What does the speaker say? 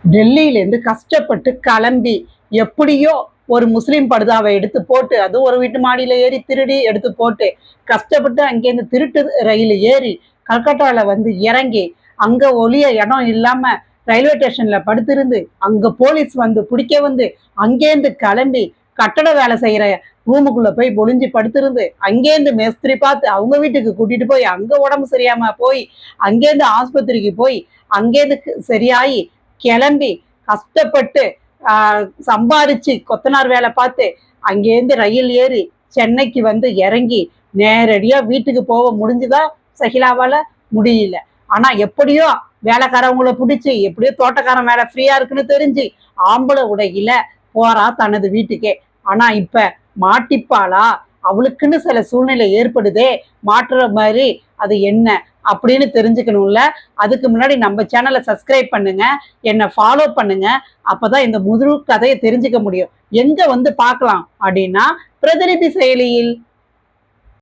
டெல்லியிலேருந்து கஷ்டப்பட்டு கிளம்பி எப்படியோ ஒரு முஸ்லீம் படுதாவை எடுத்து போட்டு, அதுவும் ஒரு வீட்டு மாடியில ஏறி திருடி எடுத்து போட்டு, கஷ்டப்பட்டு அங்கேருந்து திருட்டு ரயில் ஏறி கல்கட்டாவில் வந்து இறங்கி, அங்க ஒளிய இடம் இல்லாம ரயில்வே ஸ்டேஷன்ல படுத்திருந்து, அங்க போலீஸ் வந்து பிடிக்க வந்து, அங்கேருந்து கிளம்பி கட்டட வேலை செய்யற ரூமுக்குள்ள போய் ஒளிஞ்சு படுத்திருந்து, அங்கேருந்து மேஸ்திரி பார்த்து அவங்க வீட்டுக்கு கூட்டிட்டு போய், அங்க உடம்பு சரியாம போய், அங்கேருந்து ஆஸ்பத்திரிக்கு போய், அங்கேருந்து சரியாயி கிளம்பி கஷ்டப்பட்டு சம்பாரிச்சு கொத்தனார் வேலை பார்த்து அங்கேருந்து ரயில் ஏறி சென்னைக்கு வந்து இறங்கி நேரடியா வீட்டுக்கு போக முடிஞ்சுதா சகிலாவால? முடியல. ஆனா எப்படியோ வேலைக்காரவங்களை பிடிச்சி எப்படியோ தோட்டக்காரன் வேலை ஃப்ரீயா இருக்குன்னு தெரிஞ்சு ஆம்பளை உடையில போறா தனது வீட்டுக்கே. ஆனா இப்ப மாட்டிப்பாளா? அவளுக்குன்னு சில சூழ்நிலை ஏற்படுதே, மாற்றுற மாதிரி அது என்ன அப்படின்னு தெரிஞ்சுக்கணும்ல. அதுக்கு முன்னாடி நம்ம சேனலை சப்ஸ்கிரைப் பண்ணுங்க, என்னை ஃபாலோ பண்ணுங்க. அப்பதான் இந்த முழு கதையை தெரிஞ்சுக்க முடியும். எங்க வந்து பார்க்கலாம் அப்படின்னா பிரதிலிபி செயலியில்.